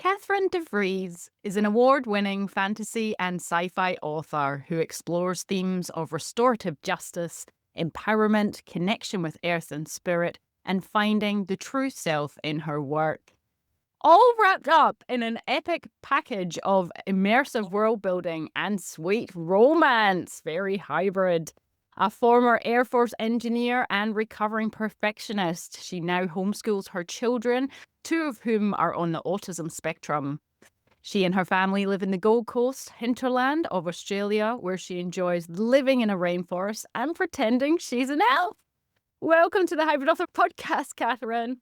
Cathryn deVries is an award-winning fantasy and sci-fi author who explores themes of restorative justice, empowerment, connection with earth and spirit, and finding the true self in her work. All wrapped up in an epic package of immersive world building and sweet romance. Very hybrid. A former Air Force engineer and recovering perfectionist, she now homeschools her children, two of whom are on the autism spectrum. She and her family live in the Gold Coast hinterland of Australia, where she enjoys living in a rainforest and pretending she's an elf. Welcome to the Hybrid Author Podcast, Cathryn.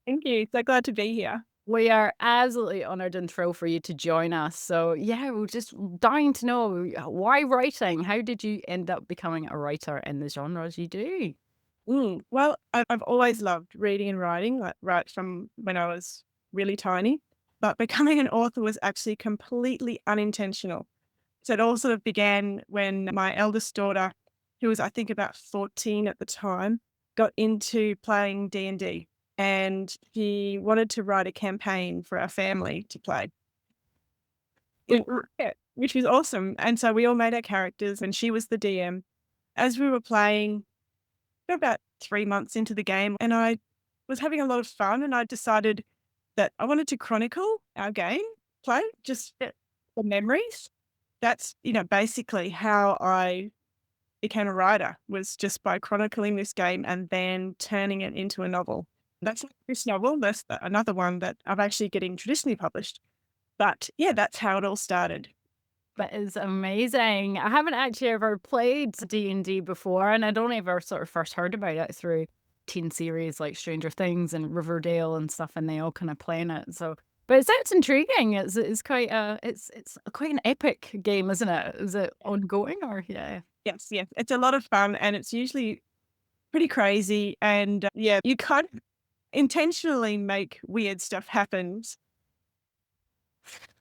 Thank you. So glad to be here. We are absolutely honoured and thrilled for you to join us. So, yeah, we're just dying to know why writing? How did you end up becoming a writer in the genres you do? Well, I've always loved reading and writing, like right from when I was really tiny. But becoming an author was actually completely unintentional. So it all sort of began when my eldest daughter, who was I think about 14 at the time, got into playing D&D, and she wanted to write a campaign for our family to play. Yeah, which was awesome. And so we all made our characters, and she was the DM. As we were playing, about 3 months into the game, and I was having a lot of fun, and I decided that I wanted to chronicle our game play, just the memories. That's, basically how I became a writer, was just by chronicling this game and then turning it into a novel. That's not this novel. That's another one that I'm actually getting traditionally published. But yeah, that's how it all started. That is amazing. I haven't actually ever played D&D before, and I'd only ever sort of first heard about it through teen series like Stranger Things and Riverdale and stuff, and they all kind of play in it. So, but it sounds intriguing. It's quite it's quite an epic game, isn't it? Is it ongoing or yeah? Yes, yes. It's a lot of fun, and it's usually pretty crazy. And yeah, you can't intentionally make weird stuff happen.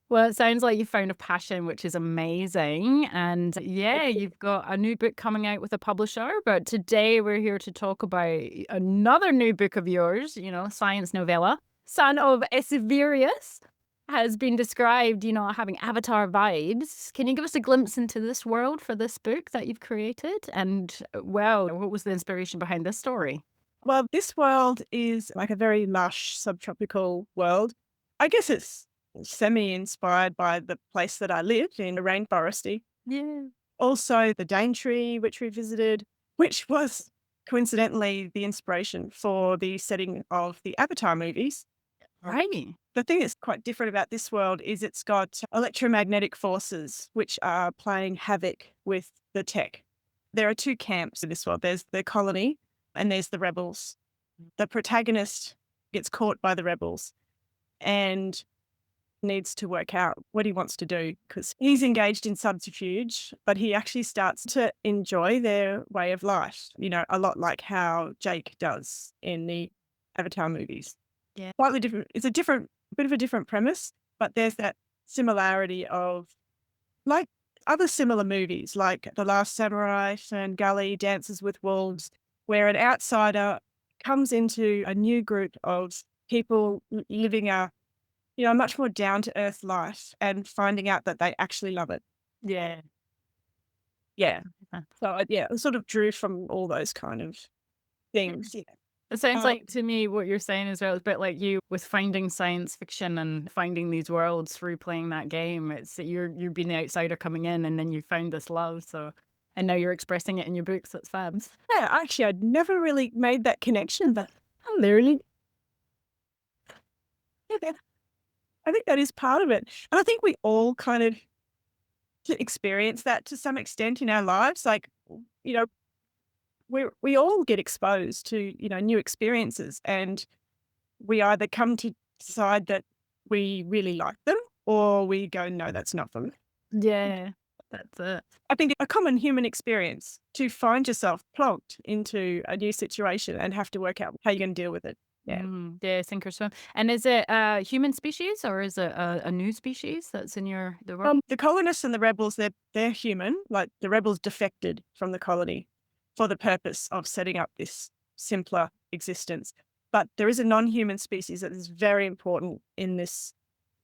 Well, it sounds like you found a passion, which is amazing. And yeah, you've got a new book coming out with a publisher. But today we're here to talk about another new book of yours, science novella. Son of Osivirius has been described, having avatar vibes. Can you give us a glimpse into this world for this book that you've created? And well, what was the inspiration behind this story? Well, this world is like a very lush subtropical world. I guess it's semi-inspired by the place that I live in, the rainforesty. Yeah. Also the Daintree, which we visited, which was coincidentally the inspiration for the setting of the Avatar movies. Right. The thing that's quite different about this world is it's got electromagnetic forces which are playing havoc with the tech. There are two camps in this world. There's the colony and there's the rebels. The protagonist gets caught by the rebels and needs to work out what he wants to do, because he's engaged in subterfuge, but he actually starts to enjoy their way of life, a lot like how Jake does in the Avatar movies. Yeah. Slightly different. It's a bit of a different premise, but there's that similarity of like other similar movies like The Last Samurai, Gully, Dances with Wolves, where an outsider comes into a new group of people living a much more down to earth life and finding out that they actually love it. Yeah. Yeah. So yeah, I sort of drew from all those kind of things. Yeah. It sounds Um, like to me what you're saying as well is a bit like you with finding science fiction and finding these worlds through playing that game. It's that you're being the outsider coming in and then you found this love. So and now you're expressing it in your books. That's fabs. yeah, actually, I'd never really made that connection, but I'm literally, yeah, I think that is part of it. And I think we all kind of experience that to some extent in our lives. Like, you know, we all get exposed to, new experiences, and we either come to decide that we really like them or we go, no, that's not for me. Yeah, that's it. I think a common human experience to find yourself plonked into a new situation and have to work out how you're going to deal with it. Yeah. Yeah, sink or swim. And is it a human species or is it a new species that's in the world? The colonists and the rebels, they're human. Like the rebels defected from the colony for the purpose of setting up this simpler existence. But there is a non-human species that is very important in this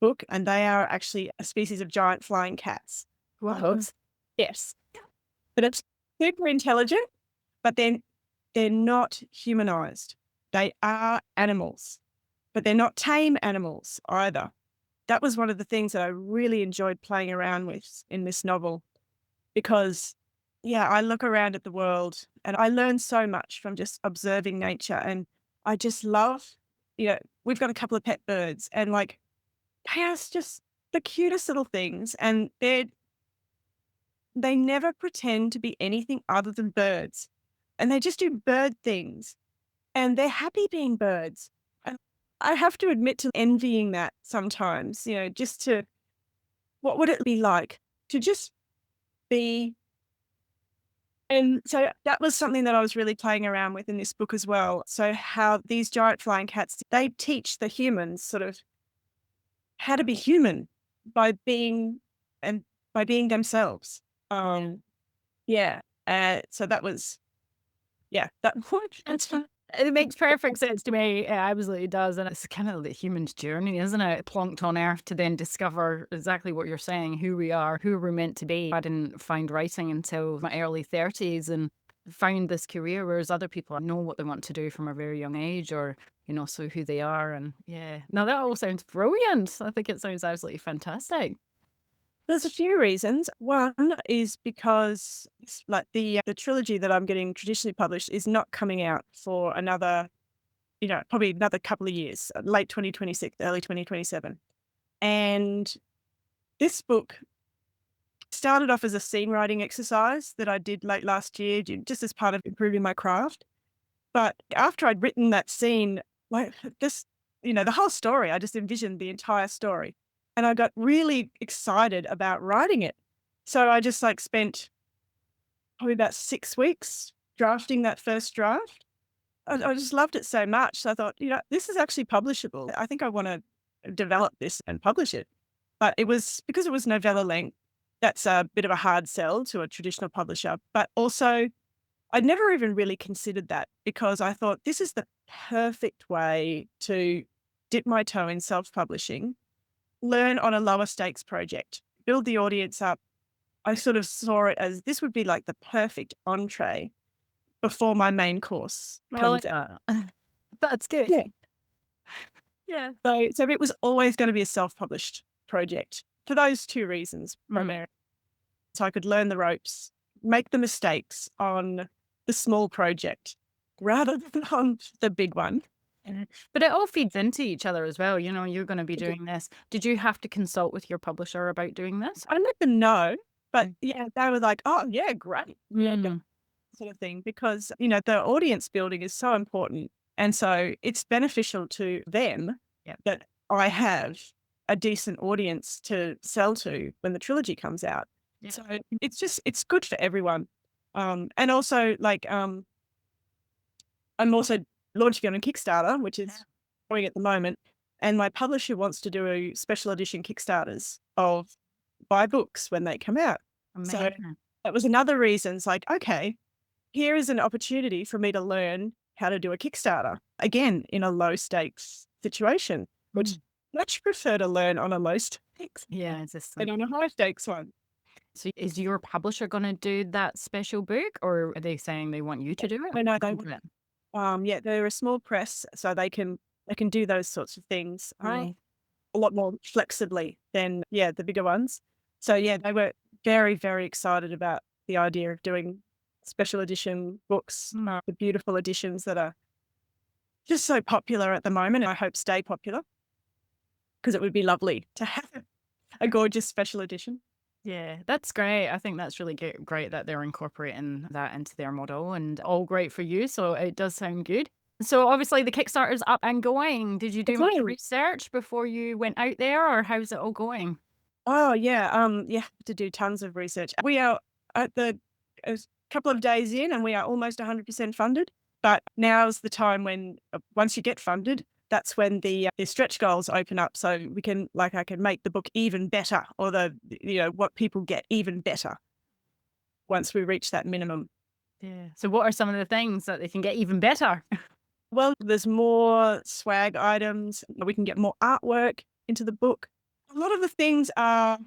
book, and they are actually a species of giant flying cats. Wow. Yes. But it's super intelligent, but then they're not humanized. They are animals, but they're not tame animals either. That was one of the things that I really enjoyed playing around with in this novel because, yeah, I look around at the world and I learn so much from just observing nature. And I just love, we've got a couple of pet birds and like they are just the cutest little things. And they never pretend to be anything other than birds. And they just do bird things and they're happy being birds. And I have to admit to envying that sometimes, just to, what would it be like to just be. And so that was something that I was really playing around with in this book as well. So how these giant flying cats, they teach the humans sort of how to be human by being and by being themselves. Yeah. So that was, yeah, that's fun. It makes perfect sense to me. It absolutely does. And it's kind of the human's journey, isn't it? Plonked on Earth to then discover exactly what you're saying, who we are, who we're meant to be. I didn't find writing until my early 30s and found this career, whereas other people know what they want to do from a very young age or, so who they are. And yeah, no, that all sounds brilliant. I think it sounds absolutely fantastic. There's a few reasons. One is because like the trilogy that I'm getting traditionally published is not coming out for another, probably another couple of years, late 2026, early 2027. And this book started off as a scene writing exercise that I did late last year, just as part of improving my craft. But after I'd written that scene, like this, the whole story, I just envisioned the entire story. And I got really excited about writing it. So I just like spent probably about 6 weeks drafting that first draft. I just loved it so much. So I thought, this is actually publishable. I think I want to develop this and publish it. But it was because it was novella length. That's a bit of a hard sell to a traditional publisher. But also, I'd never even really considered that because I thought this is the perfect way to dip my toe in self-publishing, learn on a lower stakes project, build the audience up. I sort of saw it as this would be like the perfect entree before my main course Well, comes out. that's good. Yeah. Yeah. So it was always going to be a self-published project for those two reasons primarily. So I could learn the ropes, make the mistakes on the small project rather than on the big one. But it all feeds into each other as well. You're going to be doing this. Did you have to consult with your publisher about doing this? I let them know, but yeah, they were like, "Oh yeah, great." Yeah, sort of thing, because the audience building is so important, and so it's beneficial to them that I have a decent audience to sell to when the trilogy comes out. So it's good for everyone, and also like I'm also launching it on Kickstarter, which is going at the moment, and my publisher wants to do special edition Kickstarters of my books when they come out. So Amazing. that was another reason. It's like, okay, here is an opportunity for me to learn how to do a Kickstarter, again, in a low stakes situation, which I much prefer to learn on a low stakes Yeah, it's just than on a high stakes one. so is your publisher going to do that special book, or are they saying they want you to do it? I know they yeah, they're a small press, so they can do those sorts of things Right. a lot more flexibly than the bigger ones. So yeah, they were very, very excited about the idea of doing special edition books, the beautiful editions that are just so popular at the moment, and I hope stay popular because it would be lovely to have a gorgeous special edition. Yeah, that's great. I think that's really great that they're incorporating that into their model and all great for you. So it does sound good. So obviously the Kickstarter's up and going. Did you do It's much fine. research before you went out there, or how's it all going? Oh yeah, to do tons of research. We are at a couple of days in, and we are almost 100% funded. But now's the time when once you get funded, that's when the stretch goals open up, so we can I can make the book even better, or what people get even better once we reach that minimum. Yeah. So what are some of the things that they can get even better? Well, there's more swag items. We can get more artwork into the book. A lot of the things are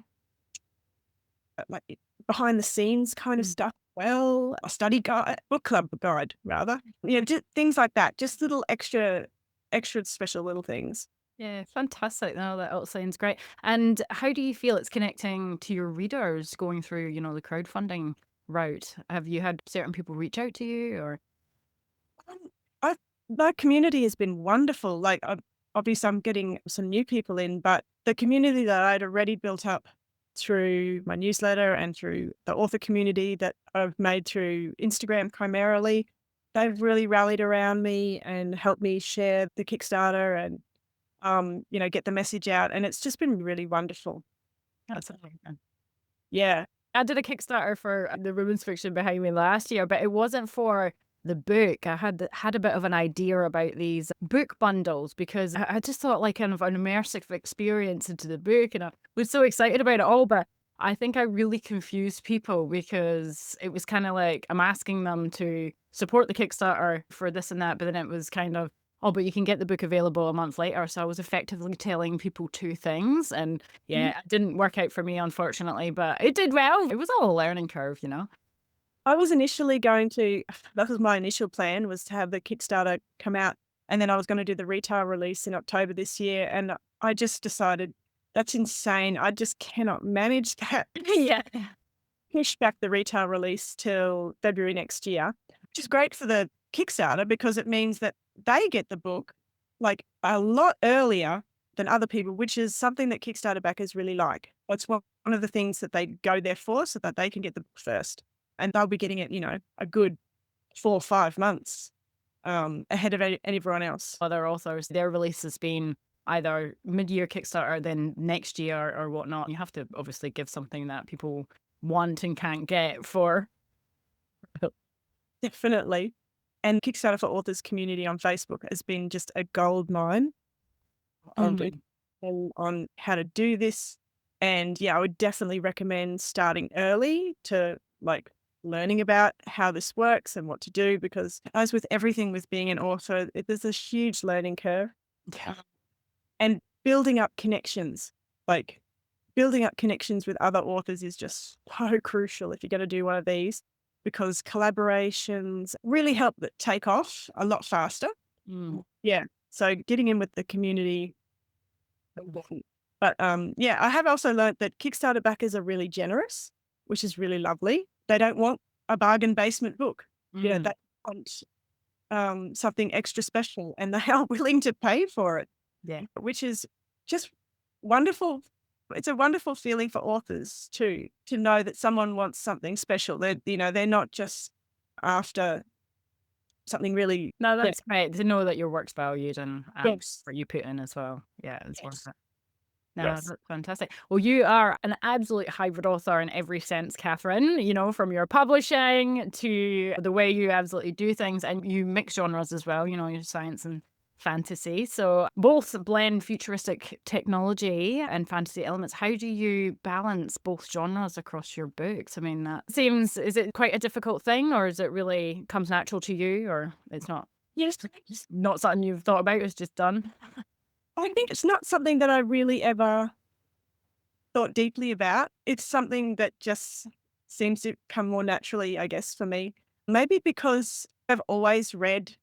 like behind the scenes kind of Mm. stuff. Well, a study guide, book club guide, rather. Yeah, just things like that. Just little extra special little things. Yeah, fantastic. No, that all sounds great. And how do you feel it's connecting to your readers going through, the crowdfunding route? Have you had certain people reach out to you or? Um, I The community has been wonderful. Like, obviously, I'm getting some new people in, but the community that I'd already built up through my newsletter and through the author community that I've made through Instagram primarily, they've really rallied around me and helped me share the Kickstarter and get the message out. And it's just been really wonderful. That's amazing. Yeah. I did a Kickstarter for the women's fiction behind me last year, but it wasn't for the book. I had a bit of an idea about these book bundles because I just thought like kind of an immersive experience into the book, and I was so excited about it all. But I think I really confused people because it was kind of like I'm asking them to support the Kickstarter for this and that, but then it was kind of, oh, but you can get the book available a month later. So I was effectively telling people two things, and yeah, it didn't work out for me, unfortunately, but it did well. It was all a learning curve. I was initially going to that was my initial plan, was to have the Kickstarter come out, and then I was gonna do the retail release in October this year, and I just decided, "That's insane, I just cannot manage that." Yeah. Push back the retail release till February next year, which is great for the Kickstarter because it means that they get the book, like, a lot earlier than other people, which is something that Kickstarter backers really like. It's one of the things that they go there for so that they can get the book first, and they'll be getting it, a good 4 or 5 months, ahead of everyone else. Other authors, their release has been either mid-year Kickstarter, then next year or whatnot. You have to obviously give something that people want and can't get for. Definitely. And Kickstarter for Authors community on Facebook has been just a gold mine of Mm. info on how to do this. And yeah, I would definitely recommend starting early to like learning about how this works and what to do, because as with everything with being an author, there's a huge learning curve. Yeah. Um, and building up connections, like building up connections with other authors is just so crucial if you're going to do one of these, because collaborations really help it take off a lot faster. Mm. Yeah. So getting in with the community. But yeah, I have also learnt that Kickstarter backers are really generous, which is really lovely. They don't want a bargain basement book. Yeah, Mm. they want something extra special, and they are willing to pay for it, Yeah. which is just wonderful. It's a wonderful feeling for authors too, to know that someone wants something special. They're not just after something really. No, Yeah. that's great to know that your work's valued and Yes. what you put in as well. Yeah, it's worth Yes. it. No, Yes. that's fantastic. Well, you are an absolute hybrid author in every sense, Cathryn, from your publishing to the way you absolutely do things, and you mix genres as well, your science and fantasy. So both blend futuristic technology and fantasy elements. How do you balance both genres across your books? I mean, is it quite a difficult thing, or is it really comes natural to you, or it's not? Yes. Just not something you've thought about, it's just done? I think it's not something that I really ever thought deeply about. It's something that just seems to come more naturally, I guess, for me. Maybe because I've always read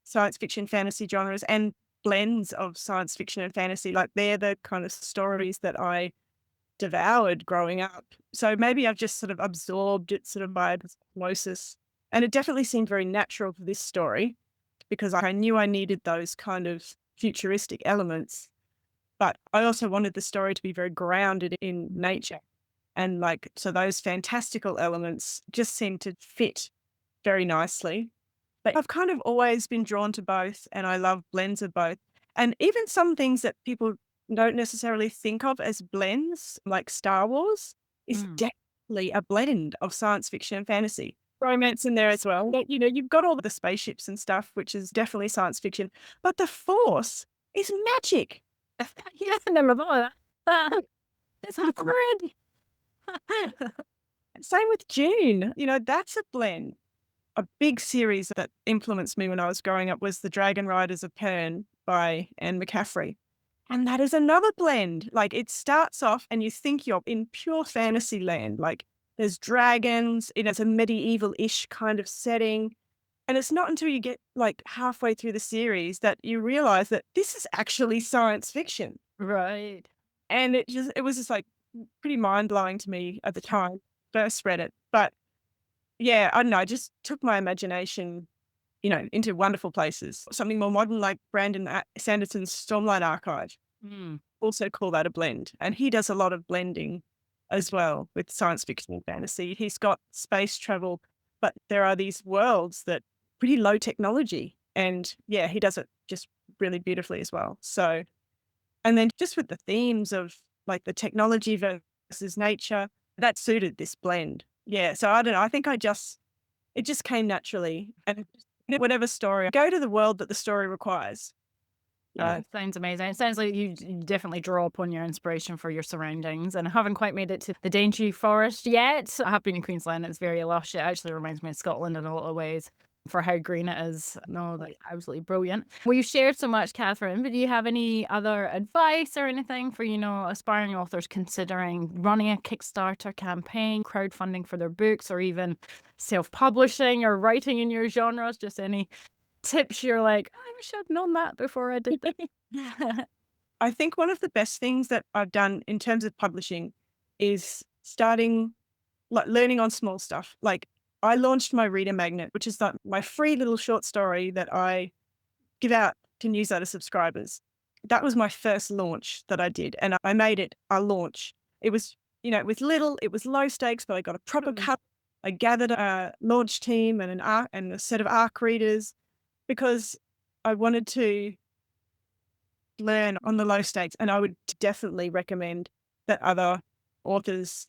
science fiction, fantasy genres and blends of science fiction and fantasy. Like, they're the kind of stories that I devoured growing up. So maybe I've just sort of absorbed it sort of by osmosis. And it definitely seemed very natural for this story because I knew I needed those kind of futuristic elements. But I also wanted the story to be very grounded in nature. And like, so those fantastical elements just seem to fit very nicely. But I've kind of always been drawn to both, and I love blends of both. And even some things that people don't necessarily think of as blends, like Star Wars, is Mm. definitely a blend of science fiction and fantasy. Romance in there as well. But, you've got all the spaceships and stuff, which is definitely science fiction. But the Force is magic. Yeah, I never thought of that. It's hard. Same with June. That's a blend. A big series that influenced me when I was growing up was The Dragon Riders of Pern by Anne McCaffrey. And that is another blend. Like it starts off and you think you're in pure fantasy land. Like there's dragons, it's a medieval-ish kind of setting. And it's not until you get like halfway through the series that you realize that this is actually science fiction. Right. And it was just like pretty mind blowing to me at the time, first read it. But yeah, I don't know, I just took my imagination, into wonderful places. Something more modern like Brandon Sanderson's Stormlight Archive. Mm. Also call that a blend. And he does a lot of blending as well with science fiction and fantasy. He's got space travel, but there are these worlds that pretty low technology. And yeah, he does it just really beautifully as well. So, and then just with the themes of like the technology versus nature, that suited this blend. Yeah. So I don't know. I think it just came naturally. And whatever story, go to the world that the story requires. Yeah, it sounds amazing. It sounds like you definitely draw upon your inspiration for your surroundings. And I haven't quite made it to the Daintree Forest yet. I have been in Queensland. It's very lush. It actually reminds me of Scotland in a lot of ways for how green it is. No, like absolutely brilliant. Well, you've shared so much, Cathryn, but do you have any other advice or anything for, aspiring authors considering running a Kickstarter campaign, crowdfunding for their books, or even self-publishing or writing in your genres? Just any tips you're like, "I wish I'd known that before I did that." I think one of the best things that I've done in terms of publishing is starting like learning on small stuff. Like I launched my reader magnet, which is like my free little short story that I give out to newsletter subscribers. That was my first launch that I did. And I made it a launch. It was, it was low stakes, but I got a proper Mm. cut. I gathered a launch team and and a set of ARC readers because I wanted to learn on the low stakes. And I would definitely recommend that other authors,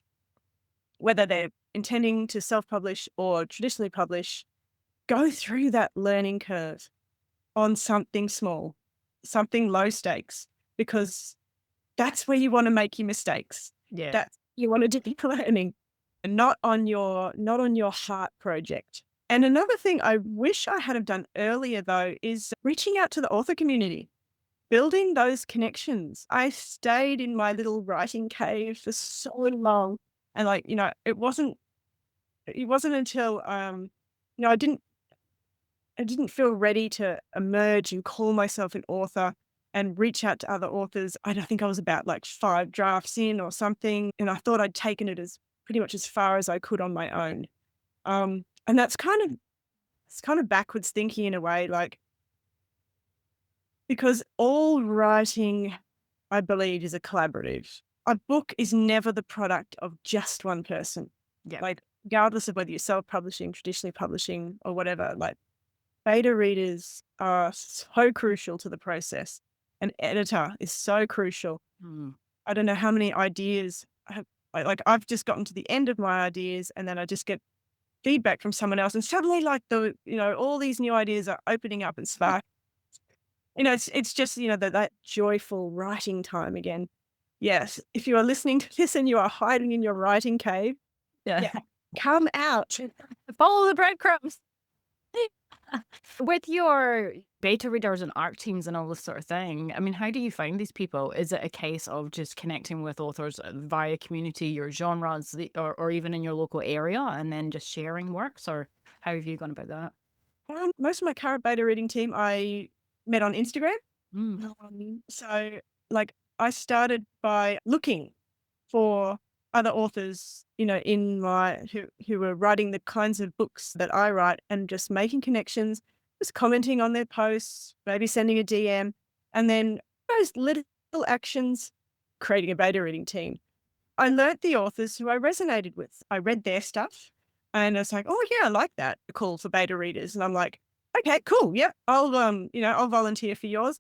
whether they're intending to self-publish or traditionally publish, go through that learning curve on something small, something low stakes, because that's where you want to make your mistakes. Yeah. That's you want to do the learning and not on your heart project. And another thing I wish I had have done earlier though is reaching out to the author community, building those connections. I stayed in my little writing cave for so long. And like, it wasn't until I didn't feel ready to emerge and call myself an author and reach out to other authors. I don't think I was about like 5 drafts in or something, and I thought I'd taken it as pretty much as far as I could on my own. And it's kind of backwards thinking in a way, like because all writing, I believe, is a collaborative. A book is never the product of just one person. Yeah. Like regardless of whether you're self-publishing, traditionally publishing, or whatever, like beta readers are so crucial to the process. An editor is so crucial. Mm. I don't know how many ideas I've just gotten to the end of my ideas and then I just get feedback from someone else and suddenly like all these new ideas are opening up and spark. It's just, that joyful writing time again. Yes. If you are listening to this and you are hiding in your writing cave, Yeah. yeah, come out. Follow the breadcrumbs. With your beta readers and ARC teams and all this sort of thing, I mean, how do you find these people? Is it a case of just connecting with authors via community, your genres, or even in your local area, and then just sharing works? Or how have you gone about that? Most of my current beta reading team I met on Instagram. Mm. So, like, I started by looking for other authors, in my who were writing the kinds of books that I write, and just making connections, just commenting on their posts, maybe sending a DM, and then those little actions, creating a beta reading team. I learnt the authors who I resonated with. I read their stuff, and it's like, oh yeah, I like that. A call for beta readers, and I'm like, okay, cool, yeah, I'll volunteer for yours.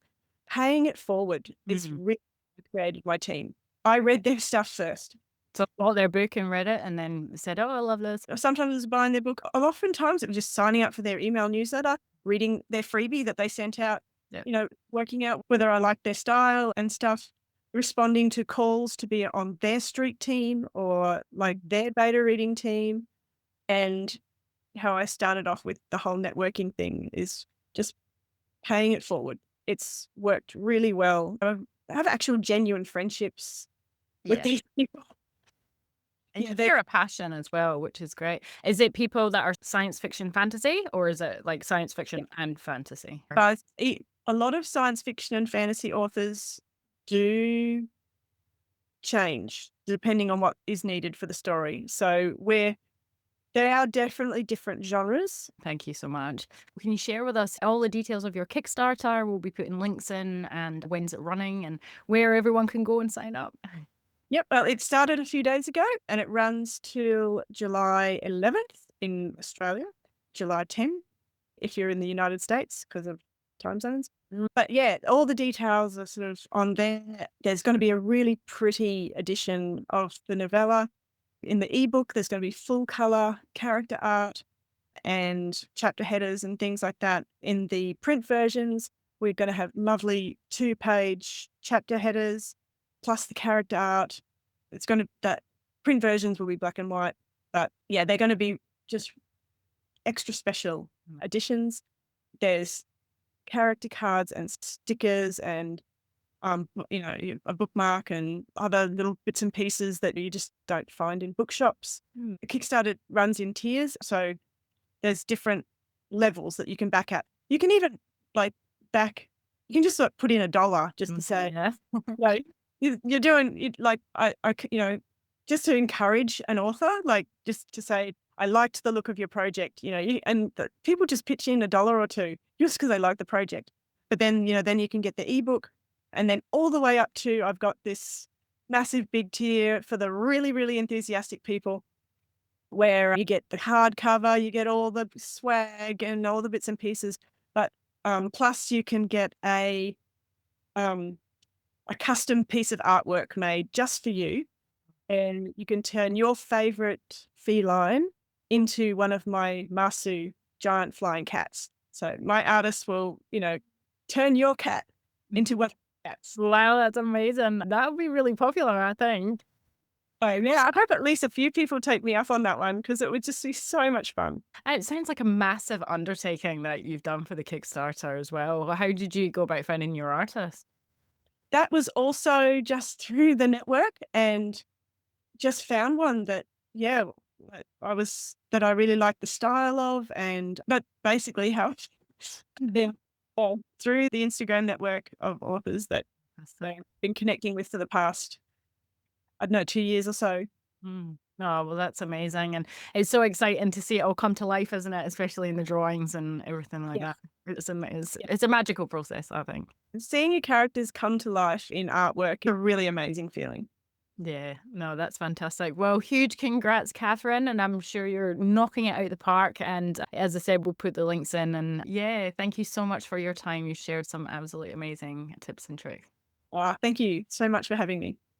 Paying it forward is Mm. really what created my team. I read their stuff first. So bought their book and read it, and then said, "Oh, I love this." Sometimes it was buying their book. Oftentimes it was just signing up for their email newsletter, reading their freebie that they sent out, Yeah. working out whether I liked their style and stuff, responding to calls to be on their street team or like their beta reading team. And how I started off with the whole networking thing is just paying it forward. It's worked really well. have actual genuine friendships with Yeah. these people. And Yeah, you they're share a passion as well, which is great. Is it people that are science fiction fantasy, or is it like science fiction and fantasy? both. A lot of science fiction and fantasy authors do change depending on what is needed for the story. So there are definitely different genres. Thank you so much. Can you share with us all the details of your Kickstarter? We'll be putting links in and when's it running and where everyone can go and sign up. Yep. Well, it started a few days ago and it runs till July 11th in Australia, July 10 if you're in the United States because of time zones. But yeah, all the details are sort of on there. There's going to be a really pretty edition of the novella. In the ebook, there's going to be full color character art and chapter headers and things like that. In the print versions, we're going to have lovely 2-page chapter headers plus the character art. That print versions will be black and white, but yeah, they're going to be just extra special editions. There's character cards and stickers and a bookmark and other little bits and pieces that you just don't find in bookshops. The Kickstarter runs in tiers, so there's different levels that you can back at. You can even like back. You can just put in $1 just to say, Yeah. like you're doing it. Like just to encourage an author, like just to say, I liked the look of your project. People just pitch in $1 or two just because they like the project. But then you can get the ebook, and then all the way up to I've got this massive big tier for the really really enthusiastic people where you get the hardcover, you get all the swag and all the bits and pieces, but plus you can get um, a custom piece of artwork made just for you, and you can turn your favorite feline into one of my Masu giant flying cats. So my artist will, turn your cat into one of the cats. Wow, that's amazing. That would be really popular, I think. So yeah, I hope at least a few people take me up on that one because it would just be so much fun. And it sounds like a massive undertaking that you've done for the Kickstarter as well. How did you go about finding your artist? That was also just through the network and just found one that, yeah, that I really liked the style of, and that basically how then all through the Instagram network of authors that I've been connecting with for the past, I don't know, 2 years or so. Mm. Oh, well, that's amazing. And it's so exciting to see it all come to life, isn't it? Especially in the drawings and everything like Yeah. that. Yeah. It's a magical process, I think. Seeing your characters come to life in artwork is a really amazing feeling. Yeah, no, that's fantastic. Well, huge congrats, Cathryn, and I'm sure you're knocking it out the park. And as I said, we'll put the links in. And yeah, thank you so much for your time. You shared some absolutely amazing tips and tricks. Thank you so much for having me.